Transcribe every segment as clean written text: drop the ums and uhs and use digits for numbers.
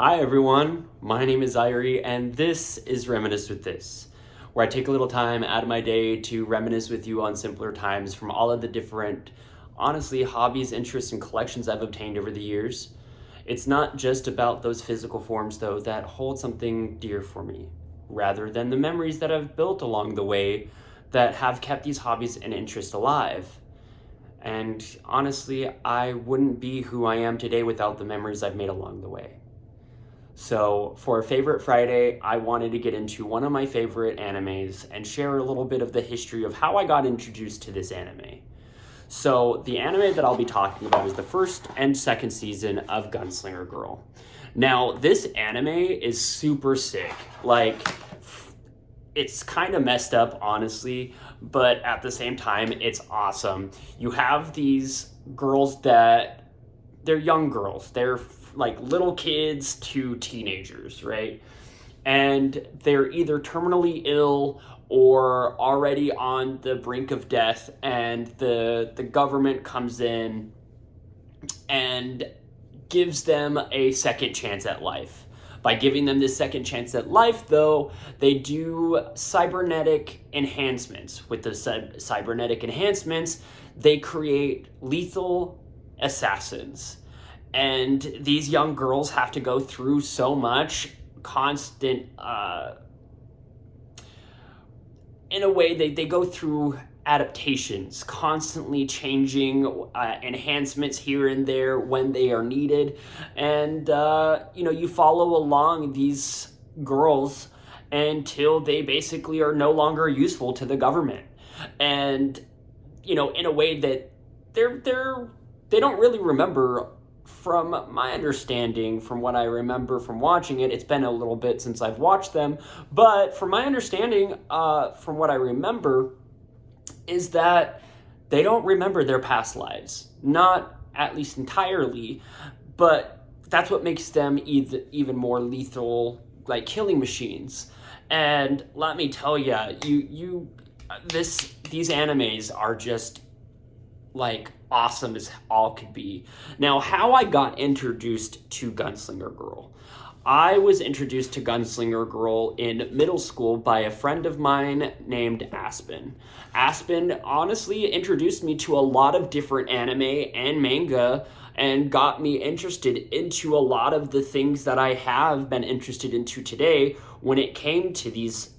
Hi everyone, my name is Ierie and this is Reminisce with This, where I take a little time out of my day to reminisce with you on simpler times from all of the different, honestly, hobbies, interests, and collections I've obtained over the years. It's not just about those physical forms though that hold something dear for me, rather than the memories that I've built along the way that have kept these hobbies and interests alive. And honestly, I wouldn't be who I am today without the memories I've made along the way. So for Favorite Friday, I wanted to get into one of my favorite animes and share a little bit of the history of how I got introduced to this anime. So the anime that I'll be talking about is the first and second season of Gunslinger Girl. Now, this anime is super sick. It's kind of messed up, honestly, but at the same time, it's awesome. You have these girls they're young girls. They're like little kids to teenagers, right? And they're either terminally ill or already on the brink of death, and the government comes in and gives them a second chance at life. By giving them this second chance at life, though, they do cybernetic enhancements. With the cybernetic enhancements, they create lethal assassins. And these young girls have to go through so much constant, in a way, they go through adaptations, constantly changing enhancements here and there when they are needed. And, you follow along these girls until they basically are no longer useful to the government. And, in a way that they don't really remember. From my understanding, from what I remember from watching it, it's been a little bit since I've watched them, but from my understanding, from what I remember, is that they don't remember their past lives. Not at least entirely, but that's what makes them even more lethal, like killing machines. And let me tell you, these animes are just like awesome as all could be. Now, how I got introduced to Gunslinger Girl. I was introduced to Gunslinger Girl in middle school by a friend of mine named Aspyn. Aspyn honestly introduced me to a lot of different anime and manga and got me interested into a lot of the things that I have been interested into today when it came to these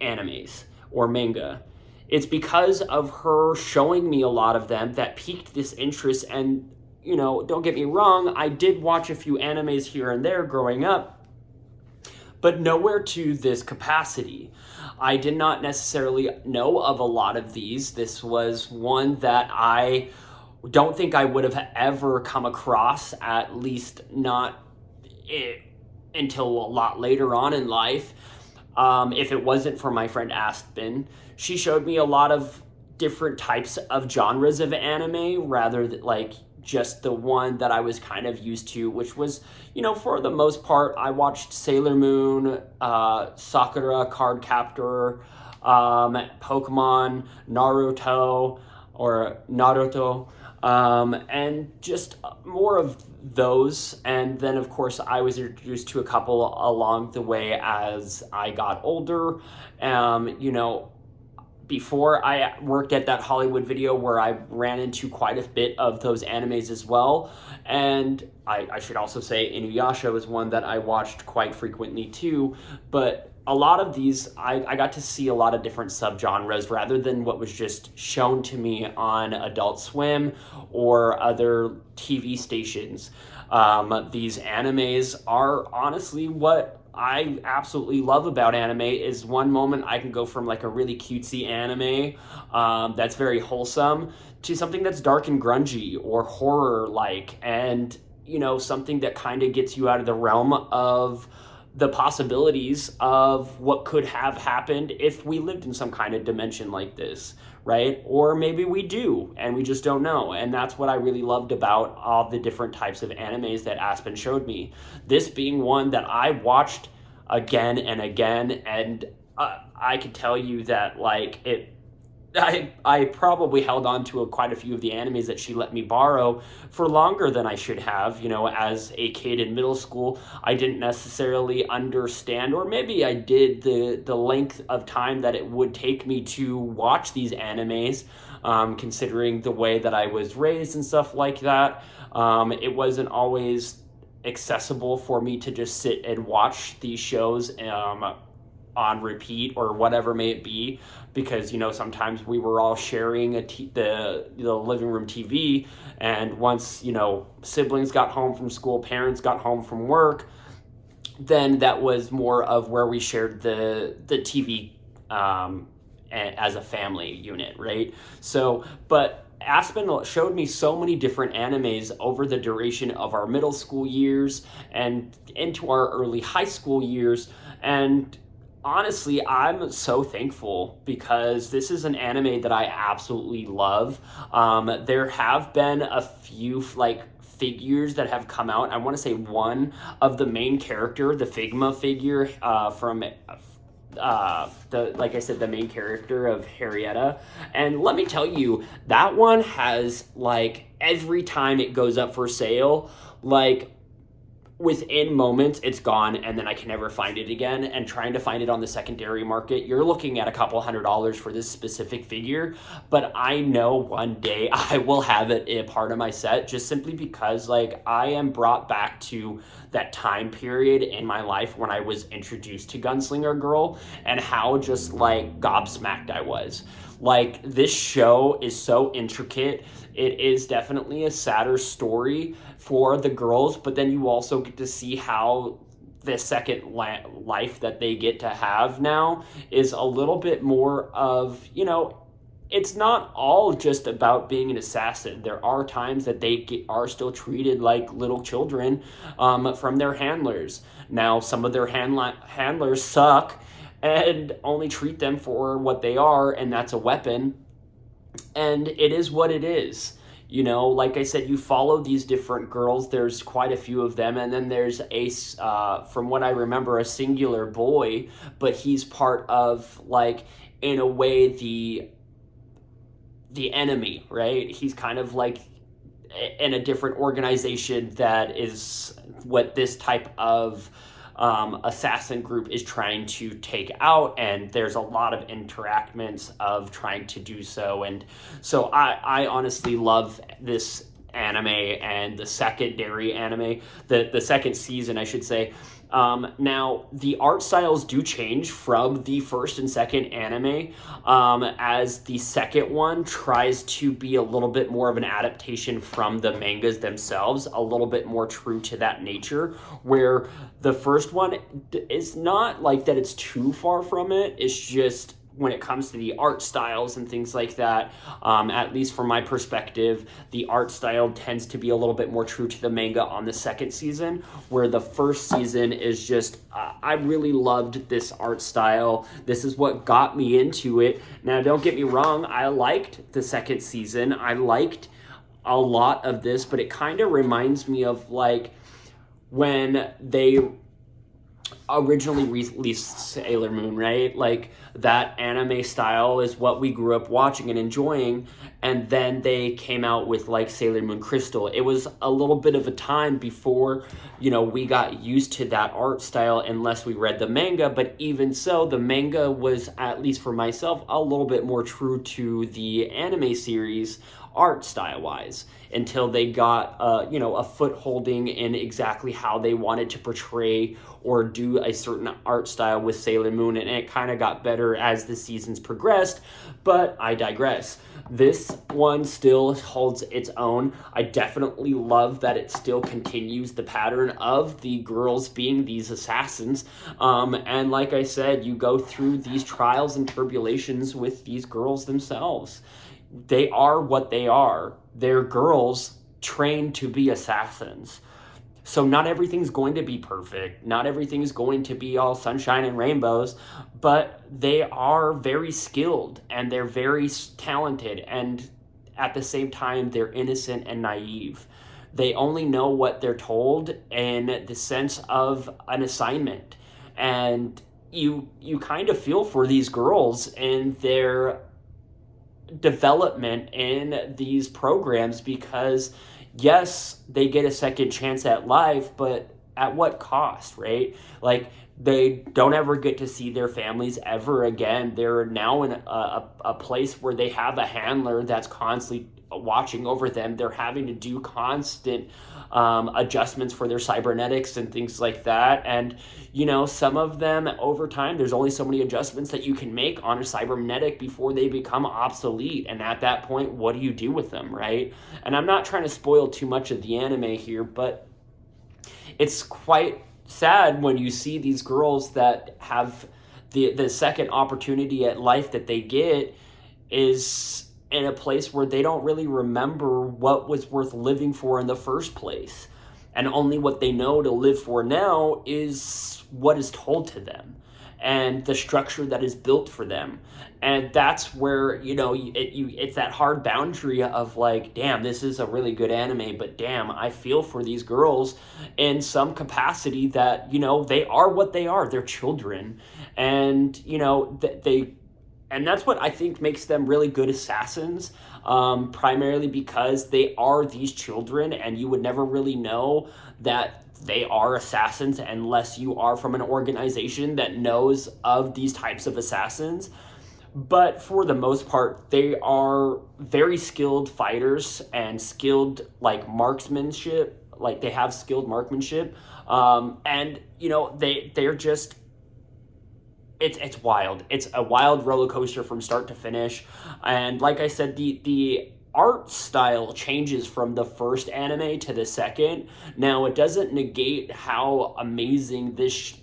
animes or manga. It's because of her showing me a lot of them that piqued this interest. And, don't get me wrong, I did watch a few animes here and there growing up, but nowhere to this capacity. I did not necessarily know of a lot of these. This was one that I don't think I would have ever come across, at least not until a lot later on in life. If it wasn't for my friend Aspyn, she showed me a lot of different types of genres of anime rather than like just the one that I was kind of used to, which was, for the most part, I watched Sailor Moon, Sakura Card Captor, Pokemon, Naruto, and just more of those. And then, of course, I was introduced to a couple along the way as I got older. Before I worked at that Hollywood video where I ran into quite a bit of those animes as well. And I should also say Inuyasha was one that I watched quite frequently too. But a lot of these, I got to see a lot of different subgenres rather than what was just shown to me on Adult Swim or other TV stations. These animes are honestly what I absolutely love about anime. Is one moment I can go from like a really cutesy anime that's very wholesome to something that's dark and grungy or horror like, and something that kind of gets you out of the realm of the possibilities of what could have happened if we lived in some kind of dimension like this, right? Or maybe we do and we just don't know. And that's what I really loved about all the different types of animes that Aspyn showed me. This being one that I watched again and again, and I could tell you that like I probably held on to quite a few of the animes that she let me borrow for longer than I should have. You know, as a kid in middle school, I didn't necessarily understand, or maybe I did, the length of time that it would take me to watch these animes, considering the way that I was raised and stuff like that. It wasn't always accessible for me to just sit and watch these shows on repeat or whatever may it be, because sometimes we were all sharing the living room TV, and once siblings got home from school, parents got home from work, then that was more of where we shared the TV, as a family unit, right? So, but Aspyn showed me so many different animes over the duration of our middle school years and into our early high school years. And honestly, I'm so thankful because this is an anime that I absolutely love. There have been a few figures that have come out. I want to say one of the main character, the Figma figure, from like I said, the main character of Harrietta. And let me tell you, that one has, every time it goes up for sale, within moments it's gone, and then I can never find it again. And trying to find it on the secondary market, you're looking at a couple $100s for this specific figure. But I know one day I will have it a part of my set, just simply because I am brought back to that time period in my life when I was introduced to Gunslinger Girl, and how just gobsmacked I was. This show is so intricate. It is definitely a sadder story for the girls, but then you also get to see how the second life that they get to have now is a little bit more of, it's not all just about being an assassin. There are times that they are still treated like little children, from their handlers. Now, some of their handlers suck and only treat them for what they are, and that's a weapon. And it is what it is. Like I said, you follow these different girls. There's quite a few of them, and then there's from what I remember, a singular boy, but he's part of, in a way, the enemy, right? He's kind of in a different organization that is what this type of assassin group is trying to take out, and there's a lot of interactions of trying to do so. And so I honestly love this anime, and the secondary anime, the second season, I should say. Now, the art styles do change from the first and second anime, as the second one tries to be a little bit more of an adaptation from the mangas themselves, a little bit more true to that nature, where the first one is not that it's too far from it. It's just, when it comes to the art styles and things like that, at least from my perspective, the art style tends to be a little bit more true to the manga on the second season, where the first season is just, I really loved this art style. This is what got me into it. Now, don't get me wrong, I liked the second season. I liked a lot of this, but it kind of reminds me of when they originally released Sailor Moon, right? That anime style is what we grew up watching and enjoying, and then they came out with Sailor Moon Crystal. It was a little bit of a time before we got used to that art style, unless we read the manga. But even so, the manga was, at least for myself, a little bit more true to the anime series art style wise, until they got a footholding in exactly how they wanted to portray or do a certain art style with Sailor Moon, and it kind of got better as the seasons progressed. But I digress. This one still holds its own. I definitely love that it still continues the pattern of the girls being these assassins. And like I said, you go through these trials and tribulations with these girls themselves. They are what they are. They're girls trained to be assassins. So not everything's going to be perfect. Not everything is going to be all sunshine and rainbows, but they are very skilled, and they're very talented, and at the same time, they're innocent and naive. They only know what they're told in the sense of an assignment. And you kind of feel for these girls and their development in these programs, because yes, they get a second chance at life, but at what cost, right? Like, they don't ever get to see their families ever again. They're now in a place where they have a handler that's constantly watching over them. They're having to do constant adjustments for their cybernetics and things like that. And, some of them over time, there's only so many adjustments that you can make on a cybernetic before they become obsolete. And at that point, what do you do with them, right? And I'm not trying to spoil too much of the anime here, but it's quite sad when you see these girls that have the second opportunity at life that they get is in a place where they don't really remember what was worth living for in the first place. And only what they know to live for now is what is told to them and the structure that is built for them. And that's where, it's that hard boundary of like, damn, this is a really good anime, but damn, I feel for these girls in some capacity that, they are what they are. They're children. And, and that's what I think makes them really good assassins, primarily because they are these children, and you would never really know that they are assassins unless you are from an organization that knows of these types of assassins. But for the most part, they are very skilled fighters and skilled marksmanship. Like, they have skilled marksmanship, and they're just. It's wild. It's a wild roller coaster from start to finish. And like I said, the art style changes from the first anime to the second. Now, it doesn't negate how amazing this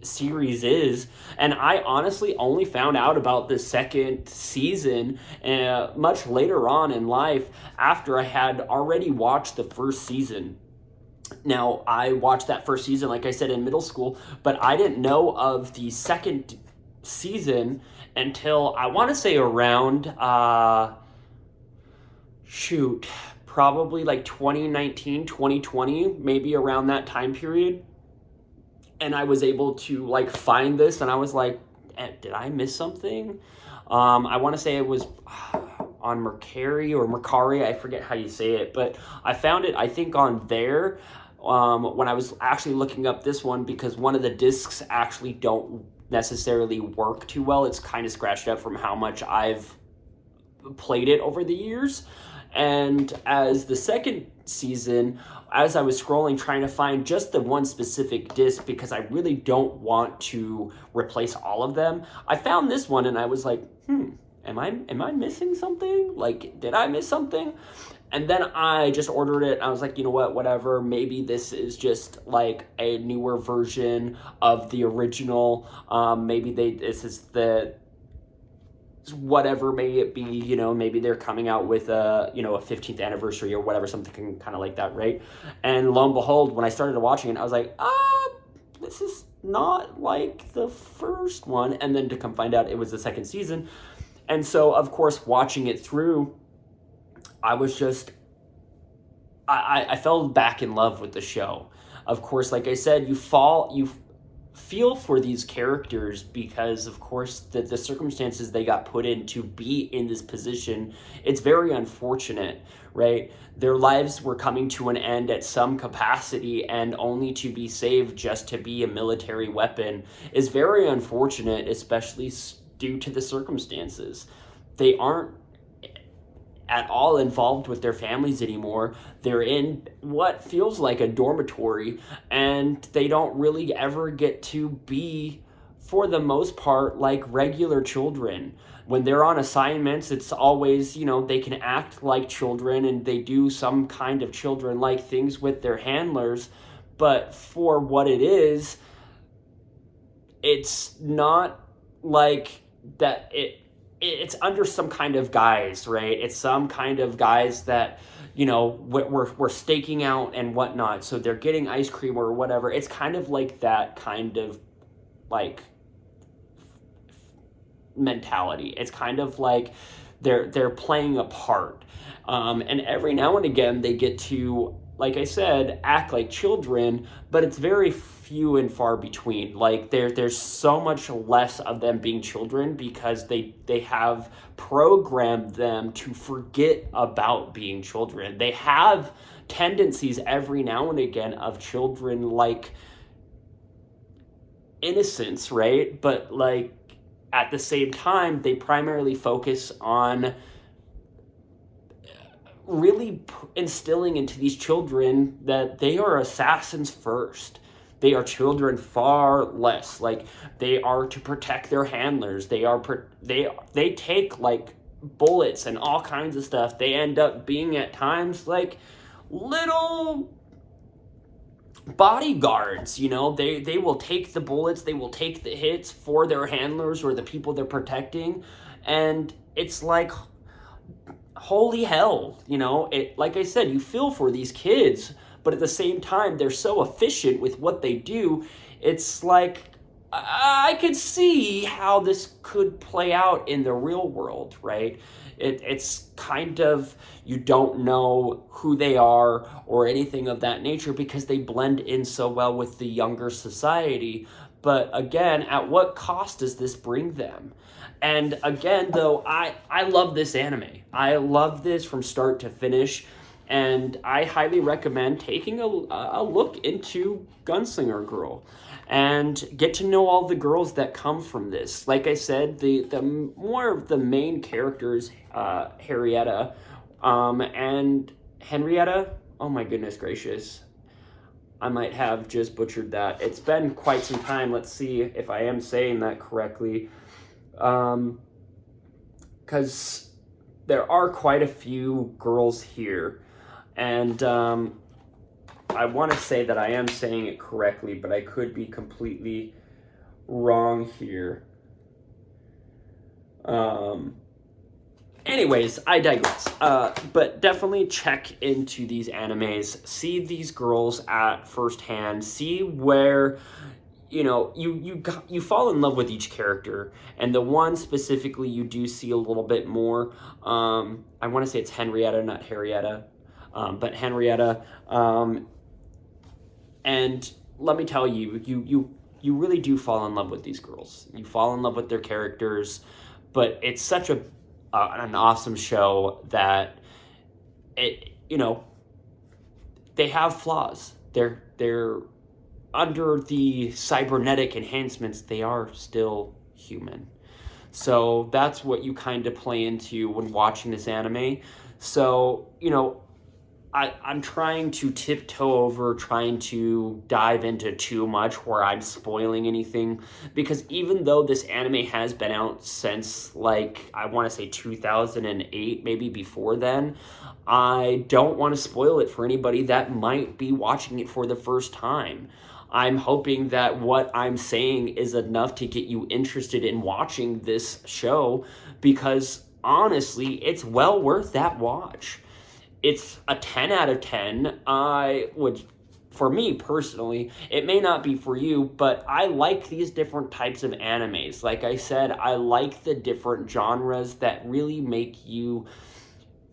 series is. And I honestly only found out about the second season much later on in life, after I had already watched the first season. Now, I watched that first season, like I said, in middle school, but I didn't know of the second season until, I want to say, around, probably like 2019, 2020, maybe around that time period. And I was able to find this, and I was like, did I miss something? I want to say it was on Mercari or Mercari, I forget how you say it, but I found it, I think, on there. When I was actually looking up this one, because one of the discs actually don't necessarily work too well. It's kind of scratched up from how much I've played it over the years. And as the second season, as I was scrolling trying to find just the one specific disc, because I really don't want to replace all of them, I found this one, and I was like, am I missing something? Did I miss something? And then I just ordered it. I was like, you know what, whatever. Maybe this is just a newer version of the original. Maybe this is the whatever may it be, maybe they're coming out with a 15th anniversary or whatever, something kind of like that, right? And lo and behold, when I started watching it, I was like, this is not like the first one. And then to come find out it was the second season. And so, of course, watching it through, I was just, I fell back in love with the show. Of course, like I said, you feel for these characters because, of course, the circumstances they got put in to be in this position, it's very unfortunate, right? Their lives were coming to an end at some capacity, and only to be saved just to be a military weapon is very unfortunate, especially due to the circumstances. They aren't at all involved with their families anymore. They're in what feels like a dormitory, and they don't really ever get to be, for the most part, like regular children. When they're on assignments, it's always, they can act like children and they do some kind of children-like things with their handlers, but for what it is, it's not like that. It's under some kind of guise, right? It's some kind of guise that, we're staking out and whatnot. So they're getting ice cream or whatever. It's kind of like that kind of mentality. It's kind of like they're playing a part. And every now and again they get to like I said, act like children, but it's very few and far between. Like there's so much less of them being children because they have programmed them to forget about being children. They have tendencies every now and again of children, like innocence, right? But like at the same time, they primarily focus on really instilling into these children that they are assassins first. They are children far less. Like they are to protect their handlers. They take like bullets and all kinds of stuff. They end up being at times like little bodyguards. They will take the bullets, they will take the hits for their handlers or the people they're protecting, and it's like holy hell. It, like I said, you feel for these kids, but at the same time they're so efficient with what they do. It's like I could see how this could play out in the real world, right? It's kind of, you don't know who they are or anything of that nature because they blend in so well with the younger society. But again, at what cost does this bring them? And again, though, I love this anime. I love this from start to finish. And I highly recommend taking a look into Gunslinger Girl and get to know all the girls that come from this. Like I said, the more of the main characters, Harrietta and Henrietta. Oh my goodness gracious. I might have just butchered that. It's been quite some time. Let's see if I am saying that correctly. Because there are quite a few girls here. And I want to say that I am saying it correctly, but I could be completely wrong here. Anyways, I digress. But definitely check into these animes. See these girls at firsthand. See where you fall in love with each character, and the one specifically you do see a little bit more. I want to say it's Henrietta, not Harrietta, but Henrietta. And let me tell you, you really do fall in love with these girls. You fall in love with their characters, but it's such an awesome show that they have flaws. They're under the cybernetic enhancements, they are still human. So that's what you kind of play into when watching this anime. So, I'm trying to tiptoe over, trying to dive into too much where I'm spoiling anything, because even though this anime has been out since, like, I want to say 2008, maybe before then, I don't want to spoil it for anybody that might be watching it for the first time. I'm hoping that what I'm saying is enough to get you interested in watching this show, because honestly, it's well worth that watch. It's a 10 out of 10. For me personally, it may not be for you, but I like these different types of animes. Like I said, I like the different genres that really make you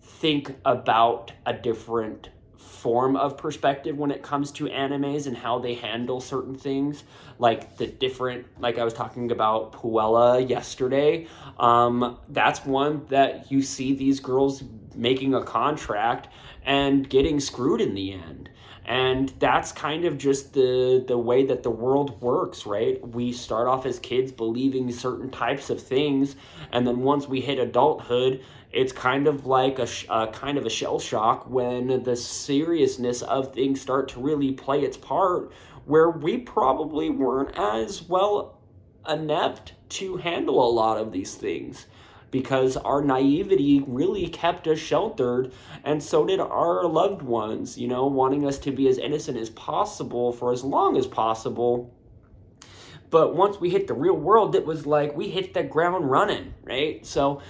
think about a different form of perspective when it comes to animes and how they handle certain things, like I was talking about Puella yesterday. That's one that you see these girls making a contract and getting screwed in the end. And that's kind of just the way that the world works, right? We start off as kids believing certain types of things, and then once we hit adulthood, it's kind of like a kind of a shell shock when the seriousness of things start to really play its part, where we probably weren't as well inept to handle a lot of these things, because our naivety really kept us sheltered, and so did our loved ones, wanting us to be as innocent as possible for as long as possible. But once we hit the real world, it was like we hit the ground running, right? So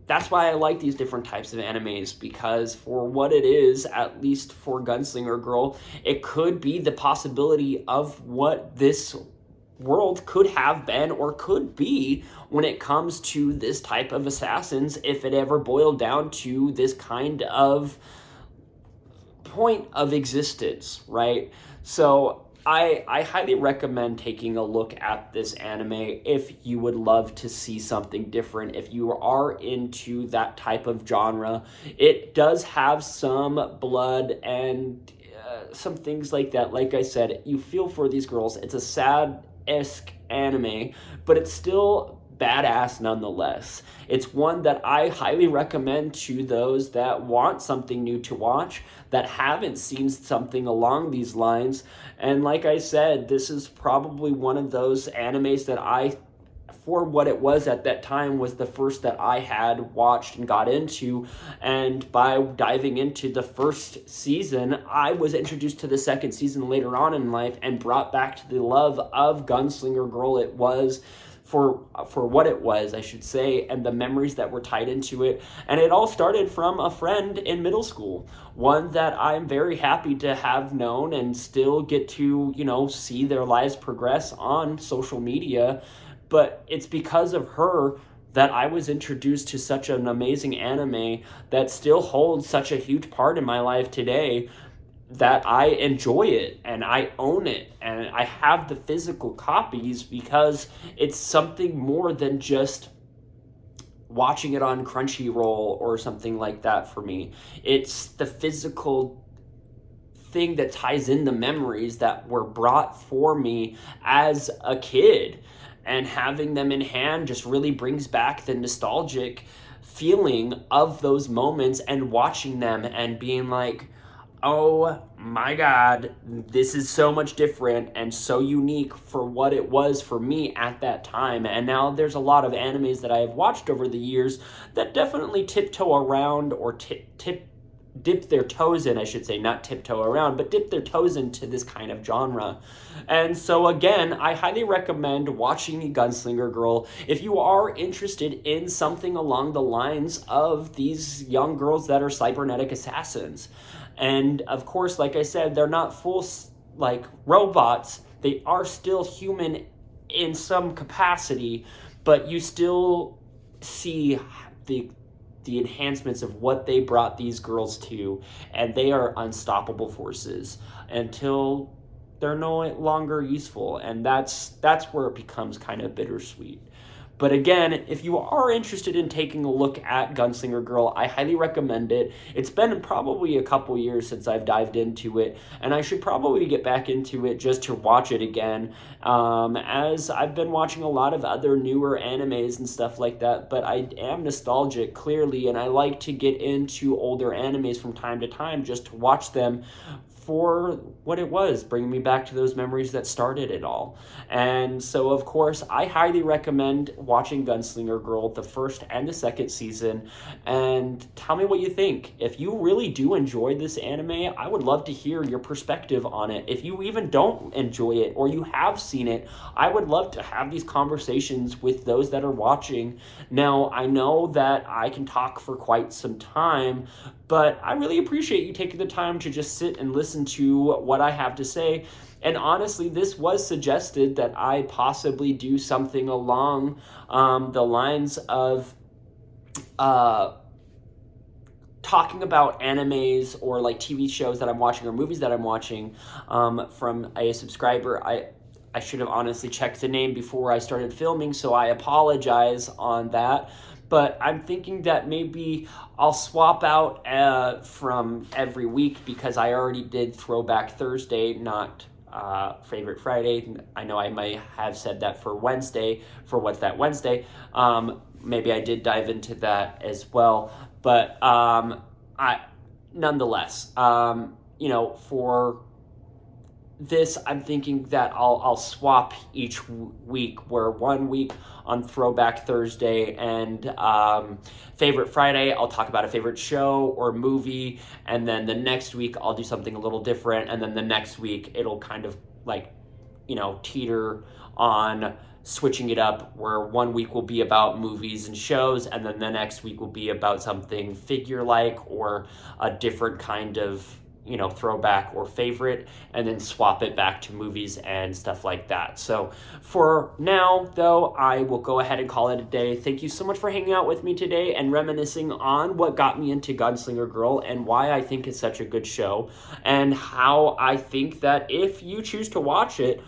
that's why I like these different types of animes, because for what it is, at least for Gunslinger Girl, it could be the possibility of what this world could have been or could be when it comes to this type of assassins, if it ever boiled down to this kind of point of existence, right? So I highly recommend taking a look at this anime if you would love to see something different. If you are into that type of genre, it does have some blood and some things like that. Like I said, you feel for these girls. It's a sad-esque anime, but it's still badass nonetheless. It's one that I highly recommend to those that want something new to watch, that haven't seen something along these lines. And like I said, this is probably one of those animes that for what it was at that time, was the first that I had watched and got into. And by diving into the first season, I was introduced to the second season later on in life and brought back to the love of Gunslinger Girl It was, for what it was, I should say, and the memories that were tied into it. And it all started from a friend in middle school, one that I'm very happy to have known and still get to, see their lives progress on social media. But it's because of her that I was introduced to such an amazing anime that still holds such a huge part in my life today, that I enjoy it and I own it and I have the physical copies, because it's something more than just watching it on Crunchyroll or something like that for me. It's the physical thing that ties in the memories that were brought for me as a kid, and having them in hand just really brings back the nostalgic feeling of those moments, and watching them and being like, oh my God, this is so much different and so unique for what it was for me at that time. And now there's a lot of animes that I have watched over the years that definitely tiptoe around, or dip their toes in, I should say, not tiptoe around, but dip their toes into this kind of genre. And so again, I highly recommend watching Gunslinger Girl if you are interested in something along the lines of these young girls that are cybernetic assassins. And of course, like I said, they're not full like robots. They are still human in some capacity, but you still see the enhancements of what they brought these girls to, and they are unstoppable forces until they're no longer useful. And that's where it becomes kind of bittersweet. But again, if you are interested in taking a look at Gunslinger Girl, I highly recommend it. It's been probably a couple years since I've dived into it, and I should probably get back into it just to watch it again, as I've been watching a lot of other newer animes and stuff like that. But I am nostalgic, clearly, and I like to get into older animes from time to time just to watch them for what it was, bringing me back to those memories that started it all. And so, of course, I highly recommend watching Gunslinger Girl, the first and the second season, and tell me what you think. If you really do enjoy this anime, I would love to hear your perspective on it. If you even don't enjoy it, or you have seen it, I would love to have these conversations with those that are watching. Now, I know that I can talk for quite some time, but I really appreciate you taking the time to just sit and listen to what I have to say. And honestly, this was suggested that I possibly do something along the lines of talking about animes or like TV shows that I'm watching or movies that I'm watching from a subscriber. I should have honestly checked the name before I started filming, so I apologize on that. But I'm thinking that maybe I'll swap out from every week, because I already did Throwback Thursday, not Favorite Friday. I know I might have said that for Wednesday, for What's That Wednesday. Maybe I did dive into that as well. But nonetheless, for this, I'm thinking that I'll swap each week, where 1 week on Throwback Thursday and Favorite Friday, I'll talk about a favorite show or movie, and then the next week I'll do something a little different, and then the next week it'll kind of like, teeter on switching it up, where 1 week will be about movies and shows, and then the next week will be about something figure-like or a different kind of throwback or favorite, and then swap it back to movies and stuff like that. So for now, though, I will go ahead and call it a day. Thank you so much for hanging out with me today and reminiscing on what got me into Gunslinger Girl and why I think it's such a good show, and how I think that if you choose to watch it,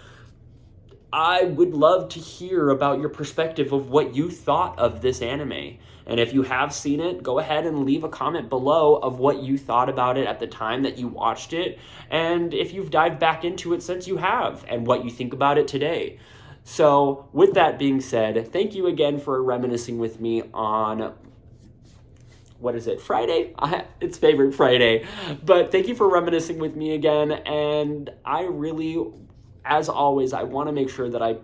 I would love to hear about your perspective of what you thought of this anime. And if you have seen it, go ahead and leave a comment below of what you thought about it at the time that you watched it, and if you've dived back into it since you have, and what you think about it today. So with that being said, thank you again for reminiscing with me on, what is it, Friday? It's favorite Friday. But thank you for reminiscing with me again, and I really, as always, I want to make sure that I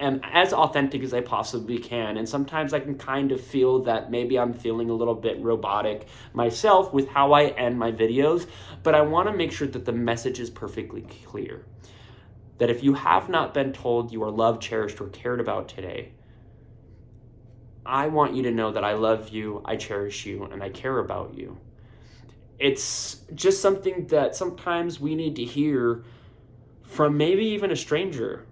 am as authentic as I possibly can. And sometimes I can kind of feel that maybe I'm feeling a little bit robotic myself with how I end my videos, but I want to make sure that the message is perfectly clear. That if you have not been told you are loved, cherished, or cared about today, I want you to know that I love you, I cherish you, and I care about you. It's just something that sometimes we need to hear from maybe even a stranger.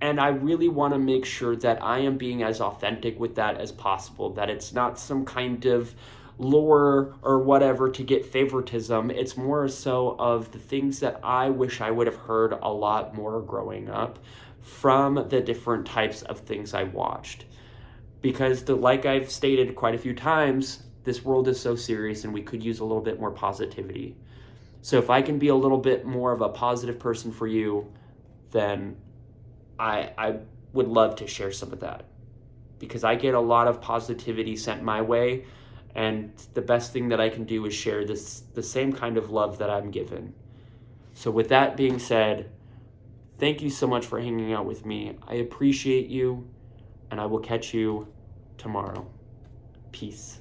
And I really want to make sure that I am being as authentic with that as possible, that it's not some kind of lure or whatever to get favoritism. It's more so of the things that I wish I would have heard a lot more growing up from the different types of things I watched. Because like I've stated quite a few times, this world is so serious and we could use a little bit more positivity. So if I can be a little bit more of a positive person for you, then I would love to share some of that, because I get a lot of positivity sent my way, and the best thing that I can do is share the same kind of love that I'm given. So with that being said, thank you so much for hanging out with me. I appreciate you, and I will catch you tomorrow. Peace.